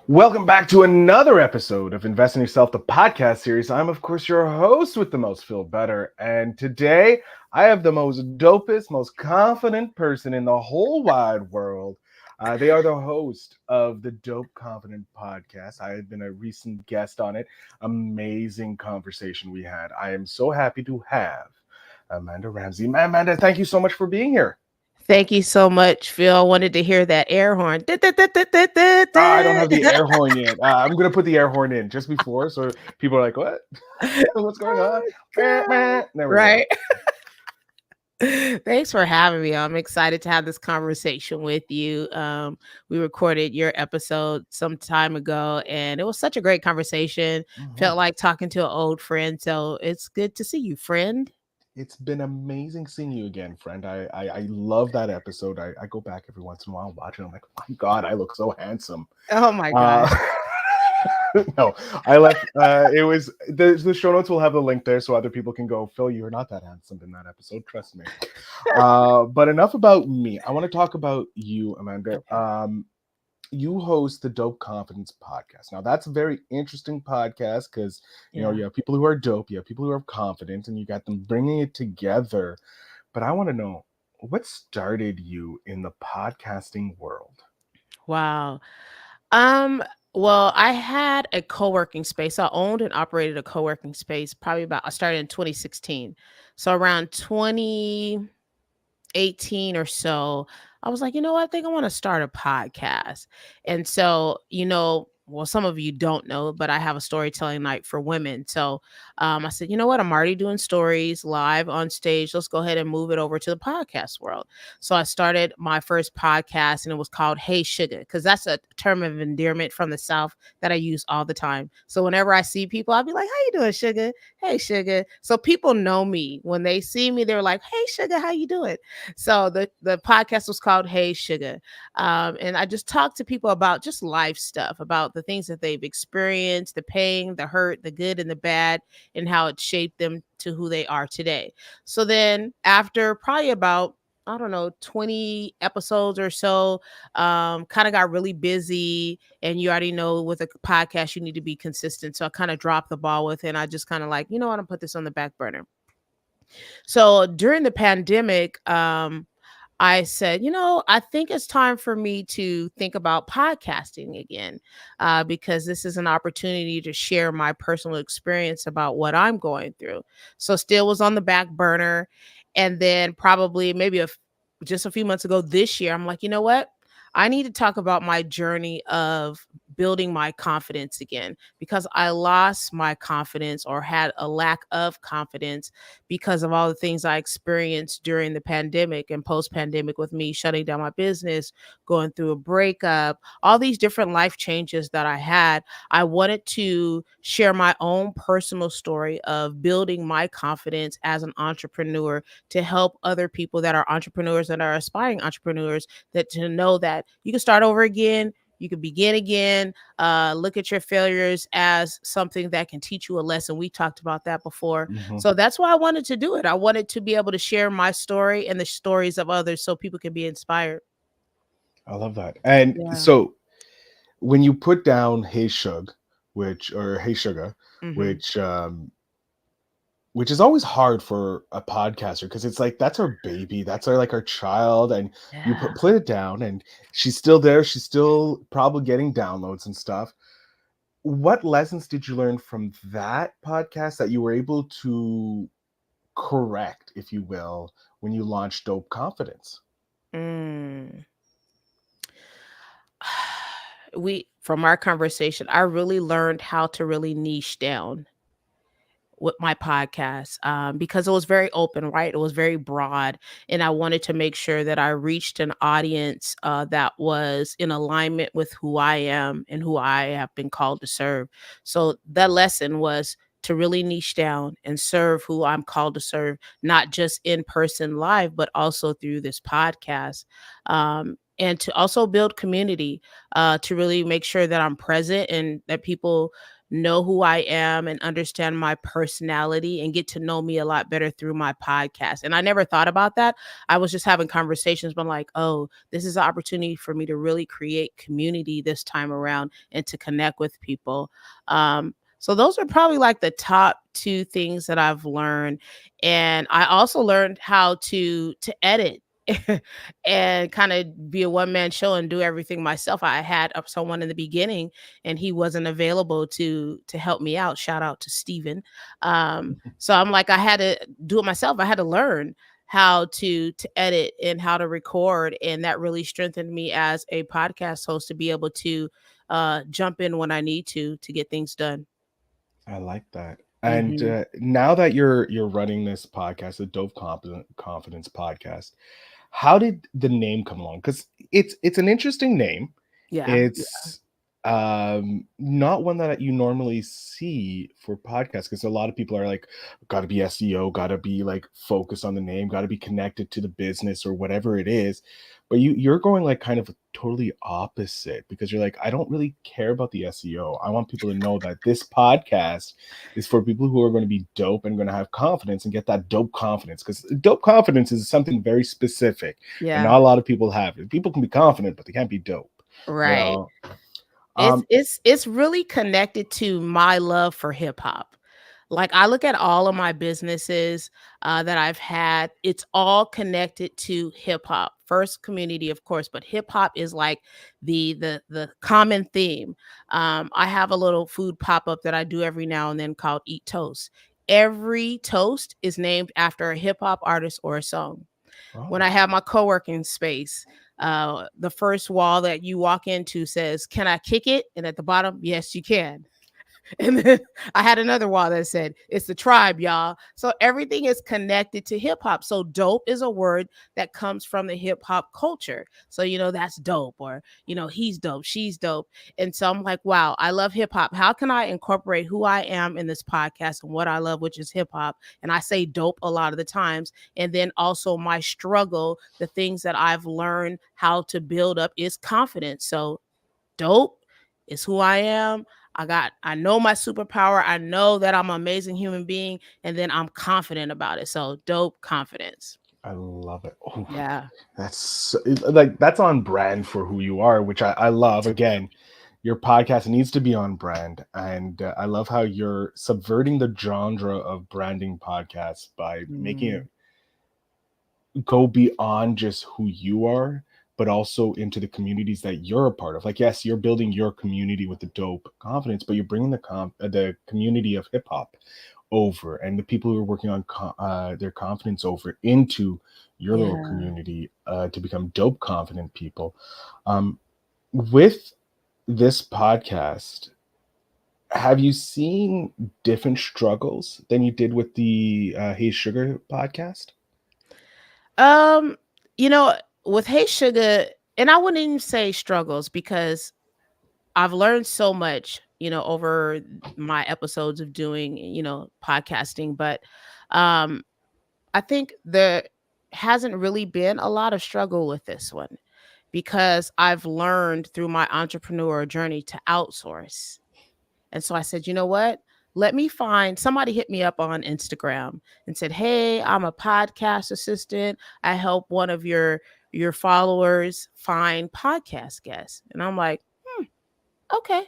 Welcome back to another episode of Invest in Yourself, the podcast series. I'm, of course, your host with the most feel better. And today I have the most dopest, most confident person in the whole wide world. They are the host of the Dope Confident podcast. I had been a recent guest on it. Amazing conversation we had. I am so happy to have Ehmandah Ramsey. Amanda, thank you so much for being here. Thank you so much, Phil. I wanted to hear that air horn. I don't have the air horn yet. I'm going to put the air horn in just before. So people are like, what? What's going on? Oh my God. There we go. Right. Thanks for having me. I'm excited to have this conversation with you. We recorded your episode some time ago, and it was such a great conversation. Mhm. Felt like talking to an old friend. So it's good to see you, friend. It's been amazing seeing you again, friend. I love that episode. I go back every once in a while and watch it. I'm like, oh my God, I look so handsome. Oh my Uh, gosh. no, I left. It was the show notes will have the link there so other people can go. Phil, you're not that handsome in that episode. Trust me. But enough about me. I want to talk about you, Amanda. Okay. You host the Dope Confidence podcast. Now that's a very interesting podcast because Yeah. you have people who are dope, you have people who are confident, and you got them bringing it together. But I want to know what started you in the podcasting world. Wow. Um, well, I had a co-working space. I owned and operated a co-working space I started in 2016. So around 2018 or so, I was like, you know what? I think I want to start a podcast. And so, well, some of you don't know, but I have a storytelling night for women. So I said, you know what? I'm already doing stories live on stage. Let's go ahead and move it over to the podcast world. So I started my first podcast and it was called Hey Sugar, because that's a term of endearment from the South that I use all the time. So whenever I see people, I'll be like, how you doing, Sugar? Hey, Sugar. So people know me. When they see me, they're like, hey, Sugar, how you doing? So the podcast was called Hey Sugar. And I just talked to people about just life stuff, about the things that they've experienced, the pain, the hurt, the good and the bad, and how it shaped them to who they are today. So then after probably about, I don't know, 20 episodes or so, kind of got really busy. And you already know with a podcast, you need to be consistent. So I kind of dropped the ball with it. And I just kind of like, you know what, I'm put this on the back burner. So during the pandemic, I said, I think it's time for me to think about podcasting again, because this is an opportunity to share my personal experience about what I'm going through. So still was on the back burner. And then probably maybe just a few months ago this year, I'm like, you know what? I need to talk about my journey of building my confidence again, because I lost my confidence or had a lack of confidence because of all the things I experienced during the pandemic and post pandemic, with me shutting down my business, going through a breakup, all these different life changes that I had. I wanted to share my own personal story of building my confidence as an entrepreneur to help other people that are entrepreneurs and are aspiring entrepreneurs, that to know that you can start over again. You can begin again. Look at your failures as something that can teach you a lesson. We talked about that before. Mhm. So that's why I wanted to do it. I wanted to be able to share my story and the stories of others so people can be inspired. I love that. And Yeah. so when you put down Hey Sugar, Hmm. which which is always hard for a podcaster because it's like that's our baby, that's our child, and you Yeah. put it down, and she's still there, she's still probably getting downloads and stuff. What lessons did you learn from that podcast that you were able to correct, if you will, when you launched Dope Confidence? Mm. From our conversation, I really learned how to really niche down with my podcast, because it was very open, right? It was very broad. And I wanted to make sure that I reached an audience that was in alignment with who I am and who I have been called to serve. So that lesson was to really niche down and serve who I'm called to serve, not just in person live, but also through this podcast. And to also build community, to really make sure that I'm present and that people know who I am and understand my personality and get to know me a lot better through my podcast. And I never thought about that. I was just having conversations, but I'm like, oh, this is an opportunity for me to really create community this time around and to connect with people. So those are probably like the top two things that I've learned. And I also learned how to edit and kind of be a one man show and do everything myself. I had someone in the beginning and he wasn't available to help me out. Shout out to Steven. So I'm like, I had to do it myself. I had to learn how to edit and how to record, and that really strengthened me as a podcast host to be able to jump in when I need to get things done. I like that. And Hmm. now that you're running this podcast, the Dove Confidence podcast, how did the name come along? Because it's an interesting name. Yeah. It's not one that you normally see for podcasts, because a lot of people are like, gotta be SEO, gotta be like focused on the name, gotta be connected to the business or whatever it is. But you're going like kind of totally opposite, because you're like, I don't really care about the SEO. I want people to know that this podcast is for people who are going to be dope and going to have confidence and get that dope confidence, because dope confidence is something very specific and Yeah. not a lot of people have it. People can be confident, but they can't be dope, you Right. know. It's um it's it's really connected to my love for hip hop. Like, I look at all of my businesses, that I've had, it's all connected to hip hop. First community, of course, but hip hop is like the common theme. I have a little food pop-up that I do every now and then called Eat Toast. Every toast is named after a hip hop artist or a song. When I oh, have my co-working space, the first wall that you walk into says, "Can I kick it?" And at the bottom, "Yes, you can." And then I had another wall that said, "It's the tribe, y'all." So everything is connected to hip hop. So dope is a word that comes from the hip hop culture. So, that's dope, or, he's dope, she's dope. And so I'm like, wow, I love hip hop. How can I incorporate who I am in this podcast and what I love, which is hip hop? And I say dope a lot of the times. And then also my struggle, the things that I've learned how to build up is confidence. So dope is who I am. I know my superpower. I know that I'm an amazing human being, and then I'm confident about it. So dope confidence. I love it. Oh, Yeah. like that's on brand for who you are, which I love. Again, your podcast needs to be on brand, and I love how you're subverting the genre of branding podcasts by making it Mm, go beyond just who you are, but also into the communities that you're a part of. Like, yes, you're building your community with the dope confidence, but you're bringing the community of hip hop over, and the people who are working on their confidence over into your little yeah. community to become dope confident people. Um, with this podcast, have you seen different struggles than you did with the Hey Sugar podcast? Um, you know, with Hey Sugar, and I wouldn't even say struggles because I've learned so much, over my episodes of doing, podcasting, but um I think there hasn't really been a lot of struggle with this one because I've learned through my entrepreneur journey to outsource. And so I said, you know what? Let me find somebody hit me up on Instagram and said, "Hey, I'm a podcast assistant. I help one of your followers find podcast guests." And I'm like, "Okay."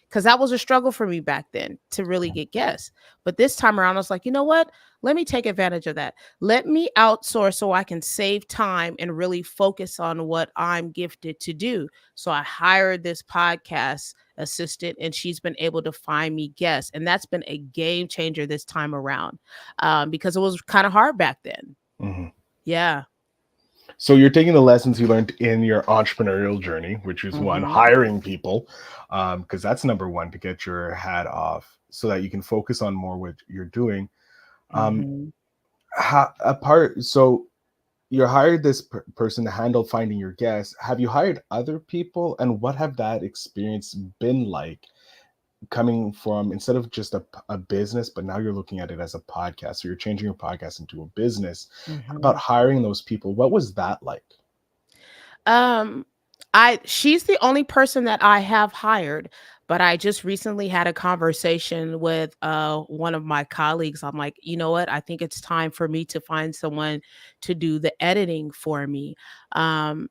Because that was a struggle for me back then to really get guests. But this time around, I was like, you know what? Let me take advantage of that. Let me outsource so I can save time and really focus on what I'm gifted to do. So I hired this podcast assistant, and she's been able to find me guests. And that's been a game changer this time around, because it was kind of hard back then. Mhm. Yeah. So you're taking the lessons you learned in your entrepreneurial journey, which is one, Hmm. hiring people, because that's number one, to get your hat off so that you can focus on more what you're doing. Um, Hmm. so you hired this person to handle finding your guests. Have you hired other people, and what have that experience been like? Coming from, instead of just a business, but now you're looking at it as a podcast. So you're changing your podcast into a business. How about Hmm. hiring those people? What was that like? Um, she's the only person that I have hired, But I just recently had a conversation with one of my colleagues. I'm like, you know what? I think it's time for me to find someone to do the editing for me. Um,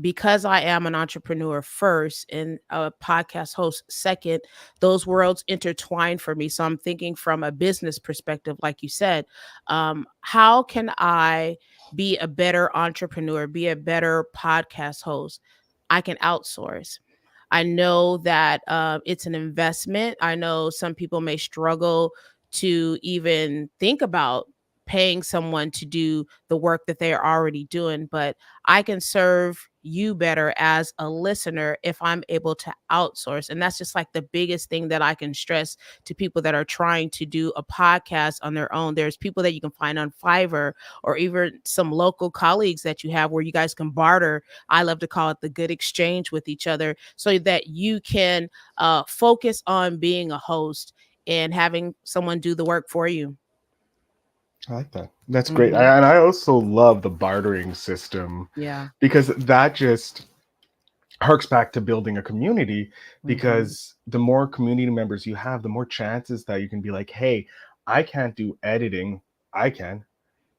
because I am an entrepreneur first and a podcast host second, those worlds intertwine for me. So I'm thinking from a business perspective, like you said, how can I be a better entrepreneur, be a better podcast host? I can outsource. I know that it's an investment. I know some people may struggle to even think about paying someone to do the work that they are already doing, but I can serve you better as a listener if I'm able to outsource. And that's just like the biggest thing that I can stress to people that are trying to do a podcast on their own. There's people that you can find on Fiverr or even some local colleagues that you have where you guys can barter. I love to call it the good exchange with each other so that you can focus on being a host and having someone do the work for you. I like that. That's great. Hmm. And I also love the bartering system Yeah. because that just harks back to building a community, Hmm. because the more community members you have, the more chances that you can be like, hey, I can't do editing. I can,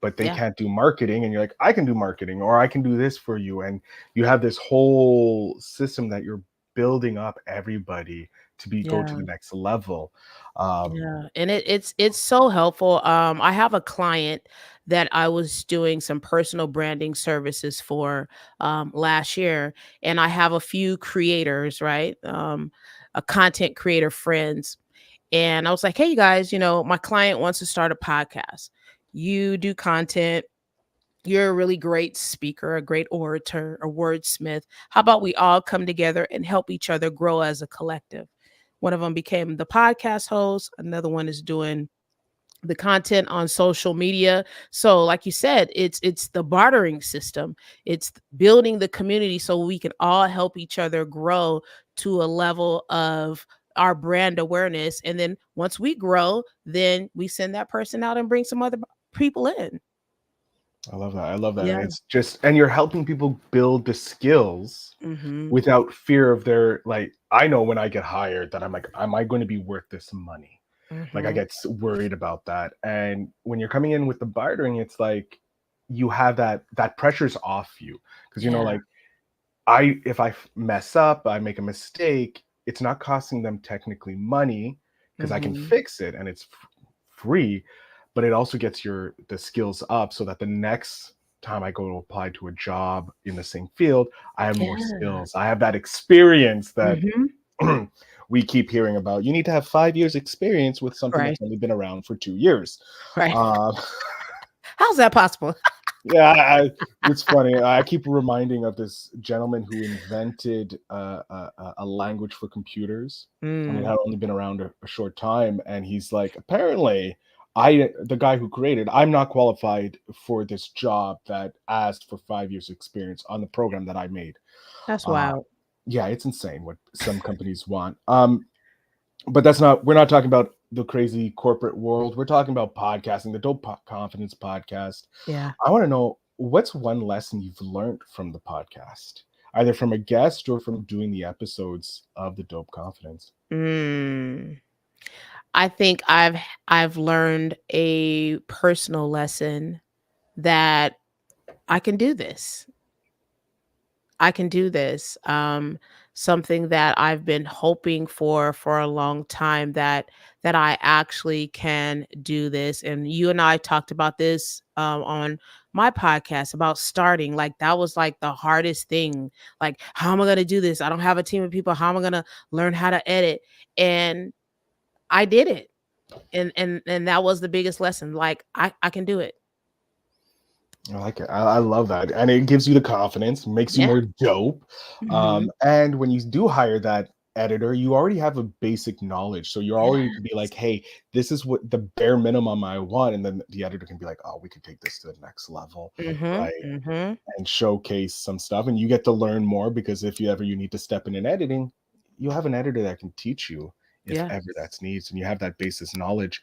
but they Yeah. can't do marketing. And you're like, I can do marketing, or I can do this for you. And you have this whole system that you're building up everybody to be go to Yeah. the next level. Um, Yeah, and it's so helpful. I have a client that I was doing some personal branding services for last year, and I have a few creators, right? A content creator friends, and I was like, "Hey, you guys, my client wants to start a podcast. You do content. You're a really great speaker, a great orator, a wordsmith. How about we all come together and help each other grow as a collective?" One of them became the podcast host. Another one is doing the content on social media. So like you said, it's the bartering system. It's building the community so we can all help each other grow to a level of our brand awareness. And then once we grow, then we send that person out and bring some other people in. I love that. I love that. And Yeah. it's just, and you're helping people build the skills Mhm. without fear of their, like, I know when I get hired that I'm like, am I going to be worth this money? Like, I Mhm. get worried about that. And when you're coming in with the bartering, it's like you have that pressure's off you. Because, Yeah. like, if I mess up, I make a mistake, it's not costing them technically money because I can Mhm. fix it and it's free, but it also gets the skills up so that the next time I go to apply to a job in the same field, I have more Yeah. skills. I have that experience that Mhm. we keep hearing about. You need to have 5 years experience with something Right. that's only been around for 2 years. Right. Um, How's that possible? Yeah, it's funny. I keep reminding of this gentleman who invented a language for computers, and it Mm. had only been around a short time. And he's like, apparently, the guy who created, I'm not qualified for this job that asked for 5 years experience on the program that I made. That's Uh, wild. yeah, it's insane what some companies want. But we're not talking about the crazy corporate world. We're talking about podcasting, the Dope Confidence podcast. Yeah. I want to know, what's one lesson you've learned from the podcast, either from a guest or from doing the episodes of the Dope Confidence? Mm. I think I've learned a personal lesson that I can do this. I can do this. Something that I've been hoping for a long time, that I actually can do this. And you and I talked about this on my podcast about starting. Like that was like the hardest thing. Like, how am I going to do this? I don't have a team of people. How am I going to learn how to edit? And I did it. And that was the biggest lesson. Like I can do it. I like it. I love that. And it gives you the confidence, makes you Yeah. more dope. Hmm. And when you do hire that editor, you already have a basic knowledge. So you're already Yeah. to be like, hey, this is what the bare minimum I want. And then the editor can be like, oh, we could take this to the next level, Hmm. right? Hmm. And showcase some stuff. And you get to learn more because if you need to step in editing, you have an editor that can teach you if Yeah. ever that's needs, and you have that basis knowledge.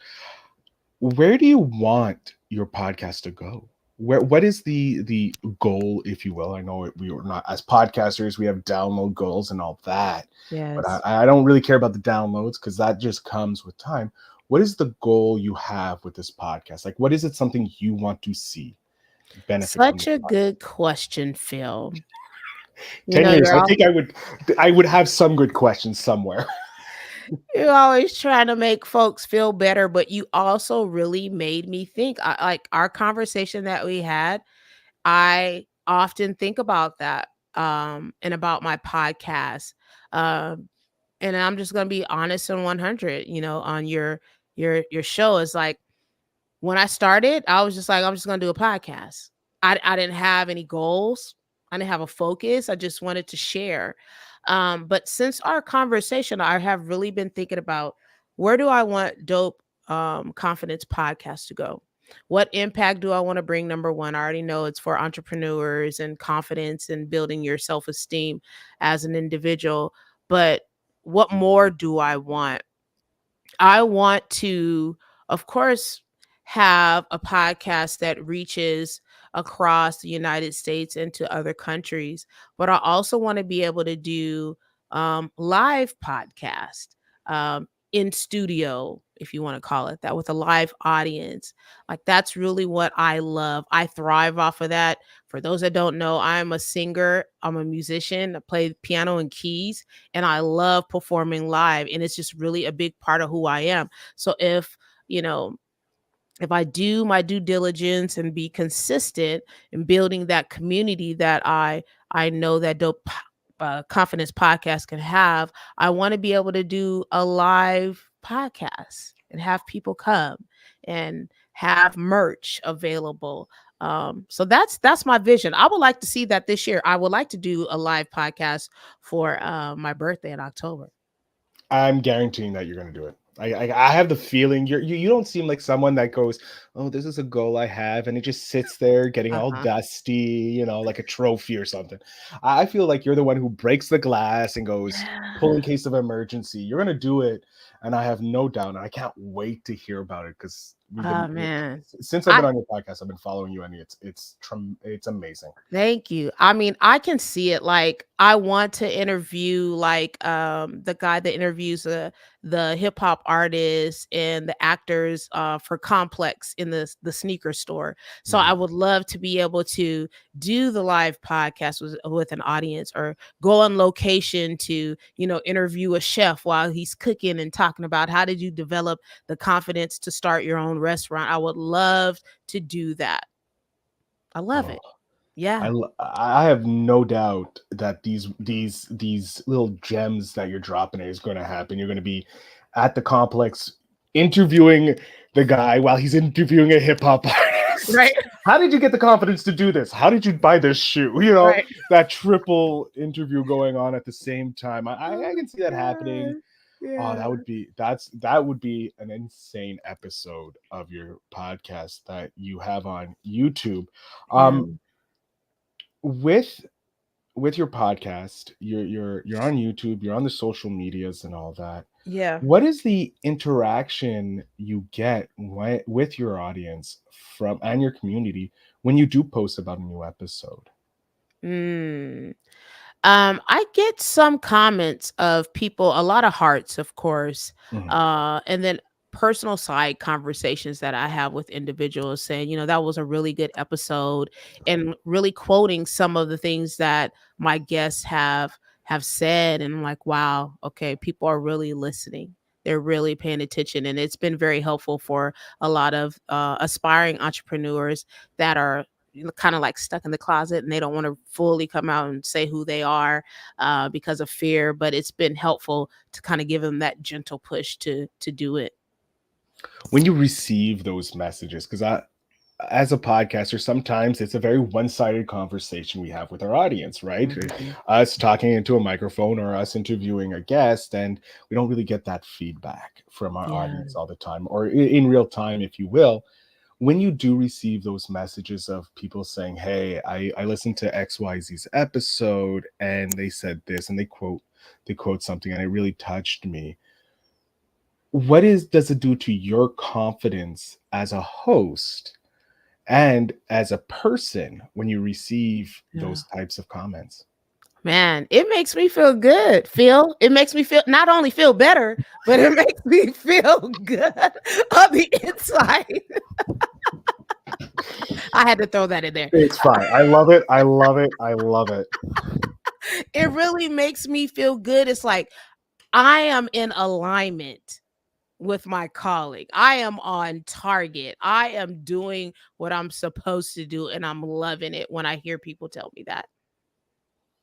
Where do you want your podcast to go? what is the goal, if you will? I know we are not, as podcasters, we have download goals and all that, but Yes. I don't really care about the downloads because that just comes with time. What is the goal you have with this podcast? Like, what is it, something you want to see benefit from Such this a podcast? good question, Phil. You 10 know, years, I think I would have some good questions somewhere. you're always trying to make folks feel better, but you also really made me think. Like our conversation that we had, I often think about that, and about my podcast. Um, and I'm just gonna be honest and 100. On your show is like, when I started, I was just like, I'm just gonna do a podcast. I didn't have any goals. I didn't have a focus. I just wanted to share. But since our conversation, I have really been thinking about, where do I want Dope Confidence Podcast to go? What impact do I want to bring? Number one, I already know it's for entrepreneurs and confidence and building your self esteem as an individual. But what more do I want? I want to, of course, have a podcast that reaches across the United States and to other countries, but I also want to be able to do live podcast, in studio, if you want to call it that, with a live audience. Like, that's really what I love. I thrive off of that. For those that don't know, I'm a singer, I'm a musician, I play piano and keys, and I love performing live. And it's just really a big part of who I am. So you know, if I do my due diligence and be consistent in building that community that I know that confidence podcast can have, I want to be able to do a live podcast and have people come and have merch available. So that's my vision. I would like to see that this year. I would like to do a live podcast for my birthday in October. I'm guaranteeing that you're going to do it. I have the feeling you don't seem like someone that goes, oh, this is a goal I have, and it just sits there getting all Uh-huh. dusty, like a trophy or something. I feel like you're the one who breaks the glass and goes, pull in Yeah. case of emergency. You're going to do it, and I have no doubt, and I can't wait to hear about it because we've Oh been man. since I've I been on your podcast, I've been following you, and it's amazing. Thank you. I mean, I can see it. Like, I want to interview, like, the guy that interviews the hip hop artists and the actors for Complex in the sneaker store. So I Mhm. would love to be able to do the live podcast with an audience, or go on location to, interview a chef while he's cooking and talking about, how did you develop the confidence to start your own restaurant. I would love to do that. I love Oh. it. Yeah. I have no doubt that these little gems that you're dropping is going to happen. You're going to be at the complex interviewing the guy while he's interviewing a hip hop Right. artist. How did you get the confidence to do this? How did you buy this shoe? Right. That triple interview going on at the same time. I Oh can my see that happening. god. Oh, Yeah. that would be an insane episode of your podcast that you have on YouTube. Yeah. With with your podcast, you're on YouTube, you're on the social medias and all that. Yeah. What is the interaction you get with your audience from and your community when you do post about a new episode? Mm. I get some comments of people, a lot of hearts, of course, Mhm. and then personal side conversations that I have with individuals saying, that was a really good episode, and really quoting some of the things that my guests have said, and I'm like, wow, okay, people are really listening. They're really paying attention, and it's been very helpful for a lot of aspiring entrepreneurs that are kind of like stuck in the closet, and they don't want to fully come out and say who they are because of fear. But it's been helpful to kind of give them that gentle push to do it. When you receive those messages, because I as a podcaster, sometimes it's a very one-sided conversation we have with our audience, right? Mhm. Us talking into a microphone or us interviewing a guest, and we don't really get that feedback from our Yeah. audience all the time, or in real time, if you will. When you do receive those messages of people saying, "Hey, I listened to XYZ's episode, and they said this, and they quote something, and it really touched me." What is does it do to your confidence as a host? and as a person when you receive Yeah. those types of comments? Man, it makes me feel good. It makes me feel not only feel better, but it makes me feel good on the inside. I had to throw that in there. It's fine. I love it. I love it. I love it. It really makes me feel good. It's like I am in alignment with my colleague. I am on target. I am doing what I'm supposed to do, and I'm loving it when I hear people tell me that.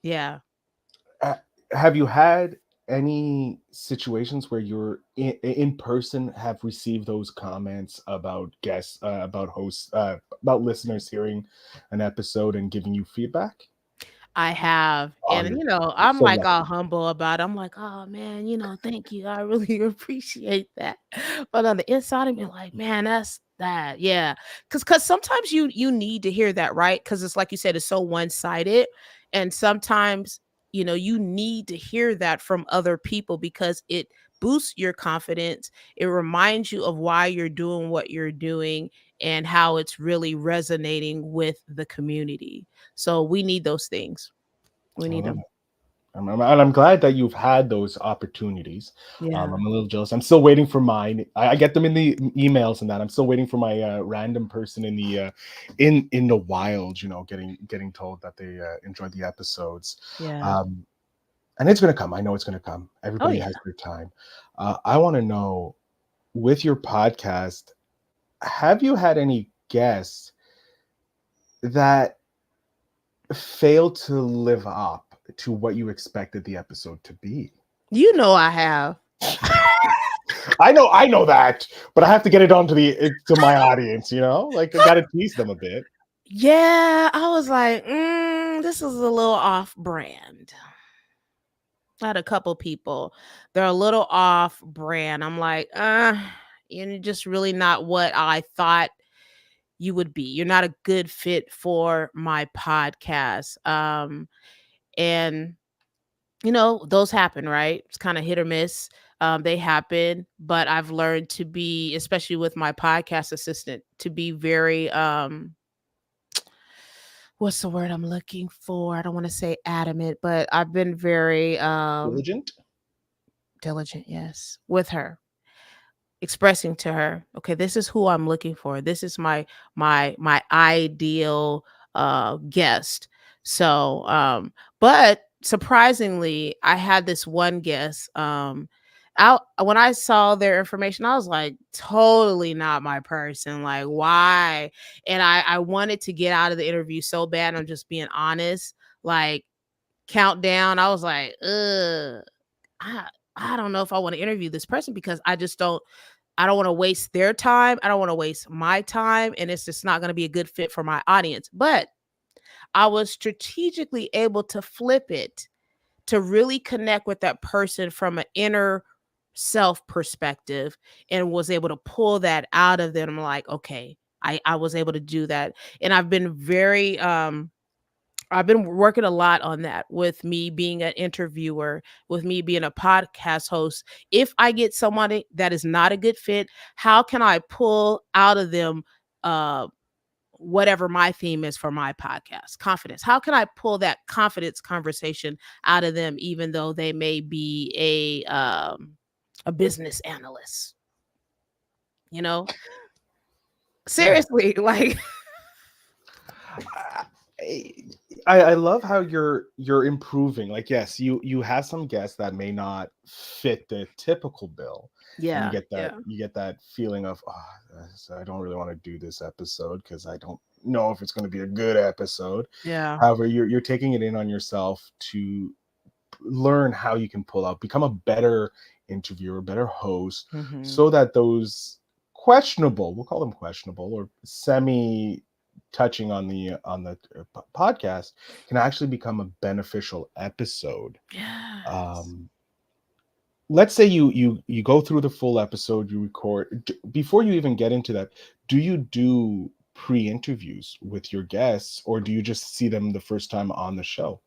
Yeah. Uh, have you had any situations where you're in person have received those comments about guests, about hosts, about listeners hearing an episode and giving you feedback? I have. Oh, And, you're I'm so like all lucky. humble about it. I'm like, oh man, thank you. I really appreciate that. But on the inside, I'm like, man, that's that. Yeah. Cause sometimes you need to hear that, right? Cause it's like you said, it's so one-sided. And sometimes, you need to hear that from other people because it boosts your confidence. It reminds you of why you're doing what you're doing and how it's really resonating with the community. So we need those things. We I need love them. it. And I'm glad that you've had those opportunities. Yeah. I'm a little jealous. I'm still waiting for mine. I get them in the emails and that. I'm still waiting for my random person in the in the wild. Getting told that they enjoyed the episodes. Yeah. Um, and it's going to come. I know it's going to come. Oh, Everybody yeah. has their time. I want to know, with your podcast, have you had any guests that failed to live up to what you expected the episode to be? You know I have. I know that, but I have to get it onto to my audience. Like I got to tease them a bit. Yeah, I was like, this is a little off brand. I had a couple people. They're a little off brand. I'm like, you're just really not what I thought you would be. You're not a good fit for my podcast. And those happen, right? It's kind of hit or miss. They happen, but I've learned to be, especially with my podcast assistant, to be very what's the word I'm looking for? I don't want to say adamant, but I've been very Diligent. diligent, yes, with her, expressing to her, okay, this is who I'm looking for. This is my ideal guest. So but surprisingly, I had this one guest out when I saw their information, I was like, totally not my person. Like, why? And I wanted to get out of the interview so bad. I'm just being honest. Like, countdown, I was like, I I don't know if I want to interview this person because I don't want to waste their time. I don't want to waste my time. And it's just not going to be a good fit for my audience. But I was strategically able to flip it to really connect with that person from an inner self perspective and was able to pull that out of them. I'm like, okay, I was able to do that. And I've been working a lot on that with me being an interviewer, with me being a podcast host. If I get somebody that is not a good fit, how can I pull out of them uh whatever my theme is for my podcast? Confidence. How can I pull that confidence conversation out of them even though they may be a business analyst, you know? Yeah. Seriously, like I, I love how you're improving. Like, yes, you have some guests that may not fit the typical bill, and you yeah, get that yeah. you get that feeling of, I don't really want to do this episode because I don't know if it's going to be a good episode. Yeah. However, you're taking it in on yourself to learn how you can pull out, become a better interviewer, better host, Mhm. so that those questionable, we'll call them questionable or semi touching on the podcast, can actually become a beneficial episode. Yes. Um, let's say you go through the full episode, you record. Before you even get into that, do you do pre-interviews with your guests, or do you just see them the first time on the show?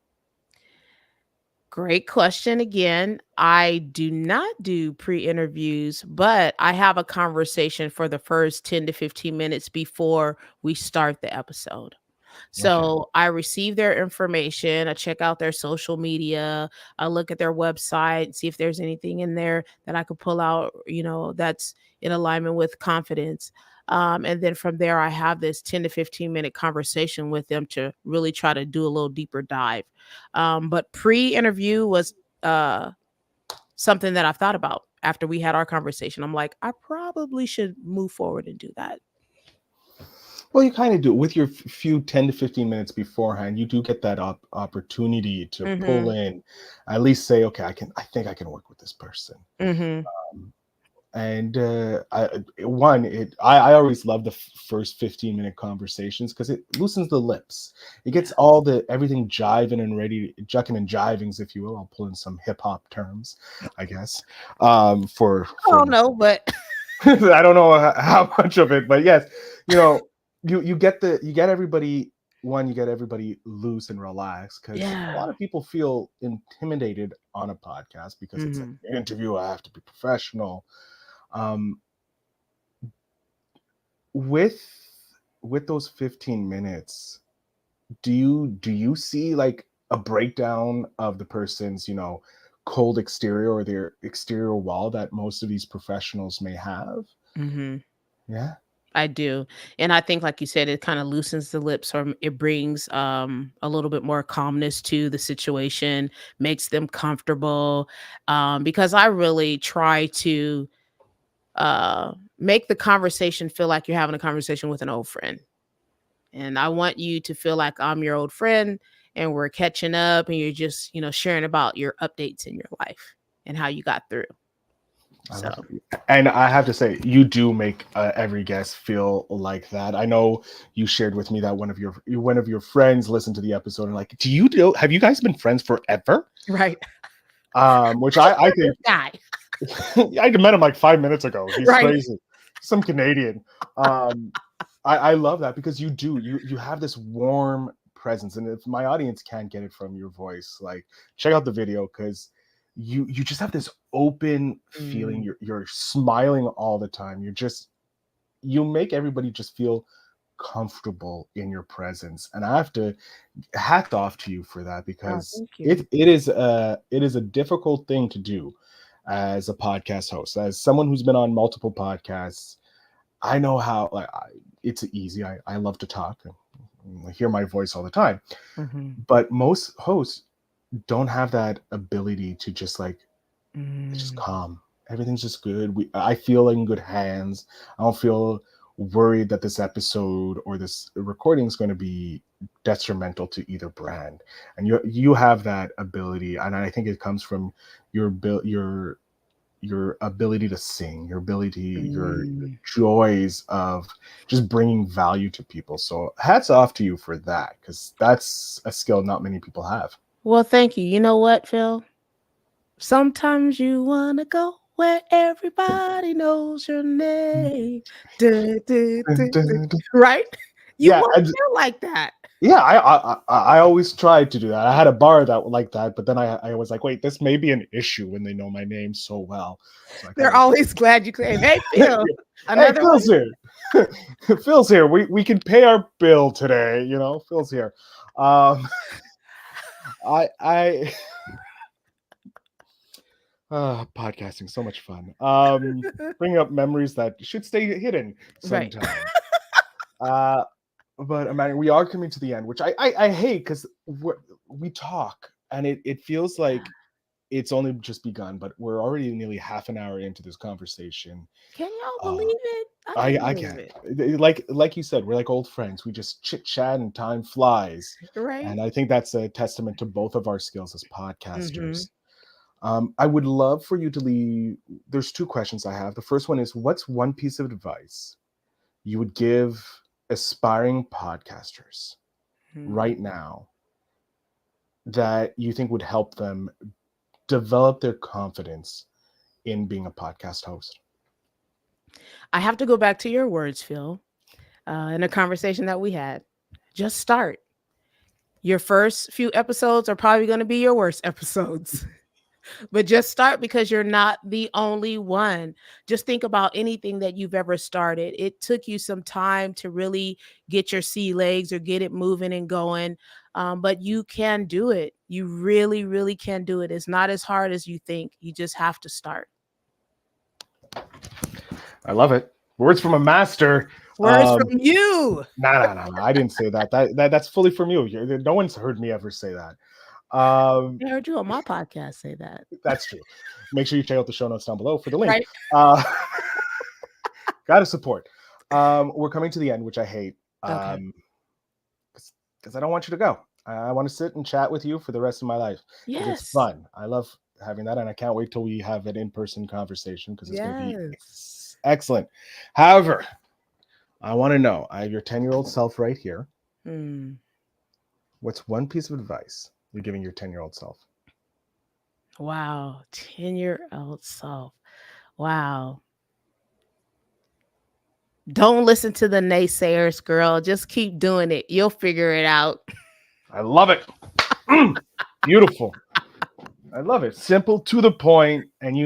Great question again. I do not do pre-interviews, but I have a conversation for the first 10 to 15 minutes before we start the episode. Okay. So I receive their information, I check out their social media, I look at their website, see if there's anything in there that I could pull out, that's in alignment with confidence. And then from there, I have this 10 to 15-minute conversation with them to really try to do a little deeper dive. But pre interview was uh, something that I've thought about after we had our conversation. I'm like, I probably should move forward and do that. Well, you kind of do with your few 10 to 15 minutes beforehand. You do get that opportunity to pull Mm-hmm. in, at least say, okay, I think I can work with this person. Mm-hmm. Um, and I always love the first 15-minute conversations because it loosens the lips. It gets all the everything jiving and ready, jucking and jivings, if you will. I'll pull in some hip hop terms, I guess. I For don't know, but I don't know how much of it, but yes, you know, you get everybody you get everybody loose and relaxed because a yeah. lot of people feel intimidated on a podcast because it's like Mhm. an interview. I have to be professional. Um, with those 15 minutes, do you see like a breakdown of the person's cold exterior or their exterior wall that most of these professionals may have? Mhm. Yeah. I do. And I think like you said, it kind of loosens the lips or it brings a little bit more calmness to the situation, makes them comfortable. Because I really try to make the conversation feel like you're having a conversation with an old friend. And I want you to feel like I'm your old friend and we're catching up and you're just, sharing about your updates in your life and how you got through. I So, love it. And I have to say, you do make every guest feel like that. I know you shared with me that one of your friends listened to the episode and like, do you know? Have you guys been friends forever? right. Which Who's I this think guy? I met him like 5 minutes ago. He's Right. crazy, some Canadian. Um, I love that because you have this warm presence, and if my audience can't get it from your voice, like check out the video because you just have this open feeling. Mm. You're smiling all the time. You make everybody just feel comfortable in your presence, and I have to hat off to you for that Oh, because thank you. it is a difficult thing to do as a podcast host. As someone who's been on multiple podcasts, I know how it's easy. I love to talk and I hear my voice all the time, Mhm. but most hosts don't have that ability to just like it's just Mm. calm. Everything's just good. I feel in good hands. I don't feel worried that this episode or this recording is going to be detrimental to either brand. And you have that ability, and I think it comes from your ability to sing, your Mm. joys of just bringing value to people. So hats off to you for that, because that's a skill not many people have. Well, thank you. You know what, Phil? Sometimes you wanna go where everybody knows your name. Duh, duh, duh, duh. Right? You Yeah, wanna feel like that. yeah, I always tried to do that. I had a bar that like that, but then I was like, wait, this may be an issue when they know my name so well. So I kind They're of always glad you came. Hey, Phil, hey, another one? Phil's here. Phil's here. We can pay our bill today. Phil's here. Um, I podcasting so much fun. Bringing up memories that should stay hidden Right. sometimes. Uh, but Amanda, we are coming to the end, which I hate because we talk and it feels like it's only just begun, but we're already nearly half an hour into this conversation. Can y'all Uh, believe it? I can't I believe can't. it. Like you said, we're like old friends. We just chit chat and time flies. Right? And I think that's a testament to both of our skills as Mhm. podcasters. I would love for you to leave. There's two questions I have. The first one is, what's one piece of advice you would give aspiring podcasters Mhm. right now that you think would help them develop their confidence in being a podcast host? I have to go back to your words, Phil, in a conversation that we had. Just start. Your first few episodes are probably going to be your worst episodes. But just start, because you're not the only one. Just think about anything that you've ever started. It took you some time to really get your sea legs or get it moving and going. But you can do it. You really, really can do it. It's not as hard as you think. You just have to start. I love it. Words from a master. Words from you. No. I didn't say that. That's fully from you. No one's heard me ever say that. I heard you on my podcast say that. That's true. Make sure you check out the show notes down below for the link. Right. Gotta support. We're coming to the end, which I hate. Okay. Because I don't want you to go. I want to sit and chat with you for the rest of my life. Yes. It's fun. I love having that, and I can't wait till we have an in-person conversation, because it's going to be excellent. However, I want to know, I have your 10-year-old self right here. What's one piece of advice you're giving your 10-year-old self? Wow. 10-year-old self. Wow. Don't listen to the naysayers, girl. Just keep doing it. You'll figure it out. I love it. Beautiful. I love it. Simple, to the point. And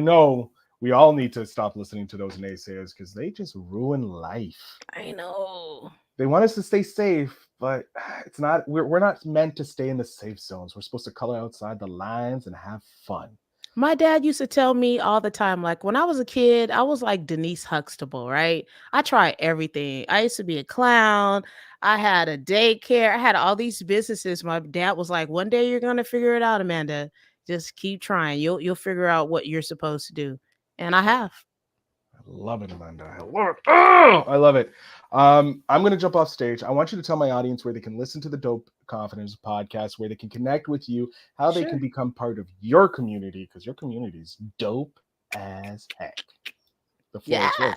we all need to stop listening to those naysayers, because they just ruin life. I know. They want us to stay safe, but it's not. We're not meant to stay in the safe zones. We're supposed to color outside the lines and have fun. My dad used to tell me all the time, like when I was a kid, I was like Denise Huxtable, right? I tried everything. I used to be a clown. I had a daycare. I had all these businesses. My dad was like, one day you're going to figure it out, Amanda. Just keep trying. You'll figure out what you're supposed to do. And I have. I love it, Amanda. I love it. Oh, I love it. I'm going to jump off stage. I want you to tell my audience where they can listen to the Dope Confidence podcast, where they can connect with you, how they can become part of your community, because your community is dope as heck. The floor is yours.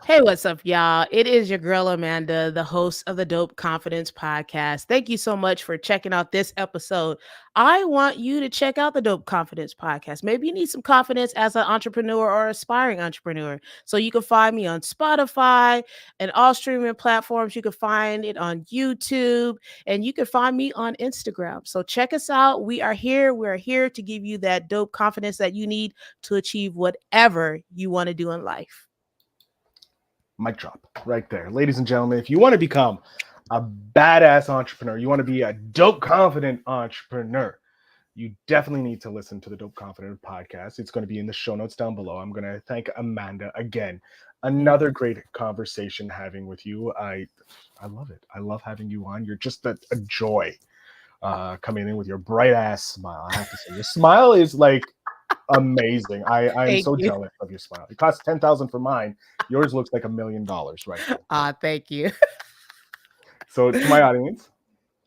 Hey, what's up, y'all? It is your girl, Amanda, the host of the Dope Confidence podcast. Thank you so much for checking out this episode. I want you to check out the Dope Confidence podcast. Maybe you need some confidence as an entrepreneur or aspiring entrepreneur. So you can find me on Spotify and all streaming platforms. You can find it on YouTube, and you can find me on Instagram. So check us out. We are here. We're here to give you that dope confidence that you need to achieve whatever you want to do in life. Mic drop right there. Ladies and gentlemen, if you want to become a badass entrepreneur, you want to be a dope confident entrepreneur, you definitely need to listen to the Dope Confident podcast. It's going to be in the show notes down below. I'm going to thank Amanda again. Another great conversation having with you. I love it. I love having you on. You're just a joy coming in with your bright ass smile. I have to say, your smile is like amazing. I'm so jealous of your smile. It costs $10,000 for mine. Yours looks like $1 million right now. Thank you. So to my audience,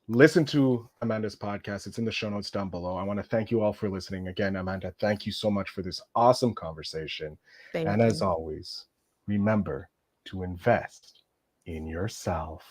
listen to Amanda's podcast. It's in the show notes down below. I want to thank you all for listening. Again, Amanda, thank you so much for this awesome conversation. Thank you. As always, remember to invest in yourself.